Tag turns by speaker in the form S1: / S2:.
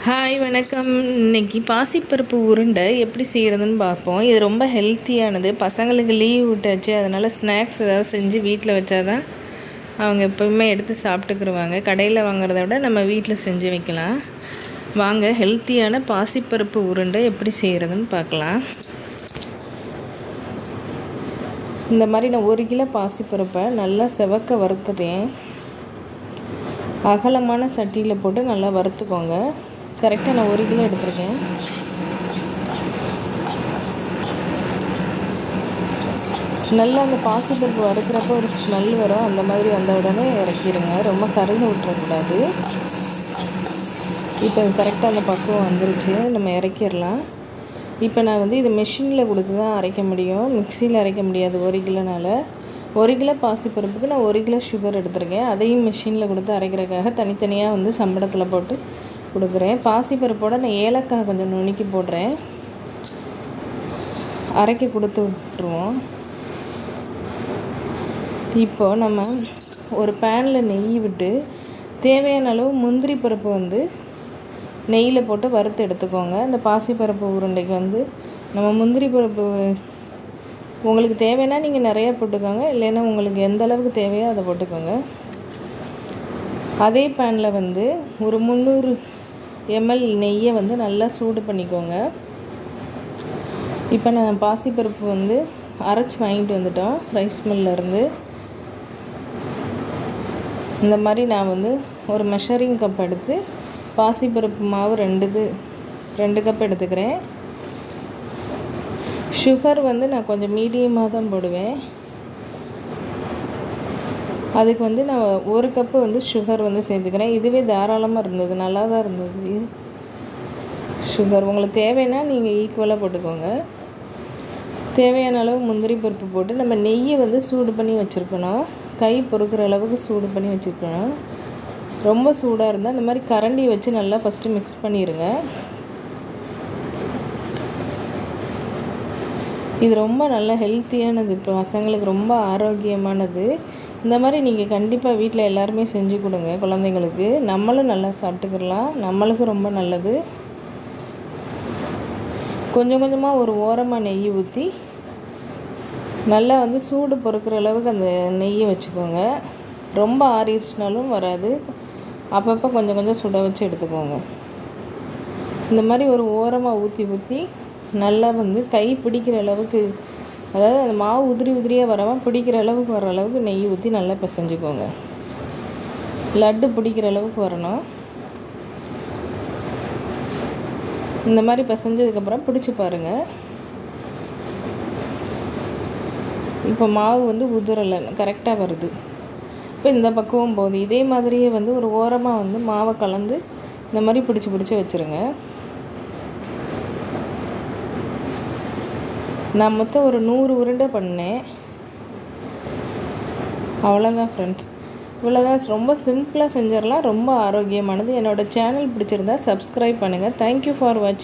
S1: Hi வணக்கம். இன்றைக்கி பாசிப்பருப்பு உருண்டை எப்படி செய்கிறதுன்னு பார்ப்போம். இது ரொம்ப ஹெல்த்தியானது. பசங்களுக்கு லீவ் விட்டாச்சு, அதனால் ஸ்நாக்ஸ் ஏதாவது செஞ்சு வீட்டில் வச்சா தான் அவங்க எப்போயுமே எடுத்து சாப்பிட்டுக்குருவாங்க. கடையில் வாங்குறத விட நம்ம வீட்டில் செஞ்சு வைக்கலாம். வாங்க ஹெல்த்தியான பாசிப்பருப்பு உருண்டை எப்படி செய்கிறதுன்னு பார்க்கலாம். இந்த மாதிரி நான் 1 கிலோ பாசிப்பருப்பை நல்லா செவக்க வறுத்துட்டேன். அகலமான சட்டியில் போட்டு நல்லா வறுத்துக்கோங்க. கரெக்டாக நான் 1 கிலோ எடுத்துருக்கேன். நல்லா அந்த பாசிப்பருப்பு வறுக்கிறப்ப ஒரு ஸ்மெல் வரும். அந்த மாதிரி வந்த உடனே இறக்கிடுங்க. ரொம்ப கருக விட்டுறக்கூடாது. இப்போ கரெக்டாக அந்த பக்குவம் வந்துருச்சு, நம்ம இறக்கிடலாம். இப்போ நான் இது மிஷினில் கொடுத்து தான் அரைக்க முடியும், மிக்சியில் அரைக்க முடியாது. 1 கிலோனால 1 கிலோ பாசிப்பருப்புக்கு நான் 1 கிலோ சுகர் எடுத்துருக்கேன். அதையும் மிஷினில் கொடுத்து அரைக்கிறதுக்காக தனித்தனியாக சம்படத்தில் போட்டு கொடுக்குறேன். பாசிப்பருப்போடு நான் ஏலக்காய் கொஞ்சம் நுணுக்கி போடுறேன். அரைக்க கொடுத்து விட்டுருவோம். இப்போது நம்ம ஒரு பேனில் நெய் விட்டு தேவையான அளவு முந்திரி பருப்பு நெய்யில் போட்டு வறுத்து எடுத்துக்கோங்க. இந்த பாசிப்பருப்பு உருண்டைக்கு நம்ம முந்திரி பருப்பு உங்களுக்கு தேவைன்னா நீங்கள் நிறையா போட்டுக்கோங்க, இல்லைன்னா உங்களுக்கு எந்த அளவுக்கு தேவையோ அதை போட்டுக்கோங்க. அதே பேனில் ஒரு 300 ml நெய்யை நல்லா சூடு பண்ணிக்கோங்க. இப்போ நான் பாசிப்பருப்பு அரைச்சி வாங்கிட்டு வந்துட்டோம் ரைஸ் மில்லேருந்து. இந்த மாதிரி நான் ஒரு மெஷரிங் கப் எடுத்து பாசிப்பருப்பு மாவு 2 கப் எடுத்துக்கிறேன். சுகர் நான் கொஞ்சம் மீடியமாக தான் போடுவேன். அதுக்கு நான் 1 கப்பு சுகர் சேர்த்துக்கிறேன். இதுவே தாராளமாக இருந்தது, நல்லா தான் இருந்தது. சுகர் உங்களுக்கு தேவைன்னா நீங்கள் ஈக்குவலாக போட்டுக்கோங்க. தேவையான அளவு முந்திரி பருப்பு போட்டு நம்ம நெய்யை சூடு பண்ணி வச்சுருக்கணும். கை பொறுக்கிற அளவுக்கு சூடு பண்ணி வச்சுருக்கணும். ரொம்ப சூடாக இருந்தால் இந்த மாதிரி கரண்டி வச்சு நல்லா ஃபஸ்ட்டு மிக்ஸ் பண்ணிடுங்க. இது ரொம்ப நல்ல ஹெல்த்தியானது, இப்போ பசங்களுக்கு ரொம்ப ஆரோக்கியமானது. இந்த மாதிரி நீங்கள் கண்டிப்பாக வீட்டில் எல்லாருமே செஞ்சு கொடுங்க குழந்தைங்களுக்கு. நம்மளும் நல்லா சாப்பிட்டுக்கலாம், நம்மளுக்கு ரொம்ப நல்லது. கொஞ்சம் கொஞ்சமாக ஒரு ஓரமாக நெய் ஊற்றி நல்லா சூடு பொறுக்கிற அளவுக்கு அந்த நெய்யை வச்சுக்கோங்க. ரொம்ப ஆறிடுச்சுனாலும் வராது. அப்பப்போ கொஞ்சம் கொஞ்சம் சுட வச்சு எடுத்துக்கோங்க. இந்த மாதிரி ஒரு ஓரமாக ஊற்றி நல்லா கை பிடிக்கிற அளவுக்கு, அதாவது அந்த மாவு உதிரியாக வராமல் பிடிக்கிற அளவுக்கு வர அளவுக்கு நெய் ஊற்றி நல்லா பிசைஞ்சுக்கோங்க. லட்டு பிடிக்கிற அளவுக்கு வரணும். இந்த மாதிரி பிசைஞ்சதுக்கப்புறம் பிடிச்சி பாருங்கள். இப்போ மாவு உதிரலை, கரெக்டாக வருது. இப்போ இந்த பக்குவம் போகுது. இதே மாதிரியே ஒரு ஓரமாக மாவை கலந்து இந்த மாதிரி பிடிச்சி வச்சுருங்க. நான் மொத்தம் ஒரு 100 உருண்டை பண்ணேன். அவ்வளோதான் ஃப்ரெண்ட்ஸ், இவ்வளோதான். ரொம்ப சிம்பிளாக செஞ்சிடலாம், ரொம்ப ஆரோக்கியமானது. என்னோடய சேனல் பிடிச்சிருந்தா சப்ஸ்கிரைப் பண்ணுங்கள். தேங்க்யூ ஃபார் வாட்சிங்.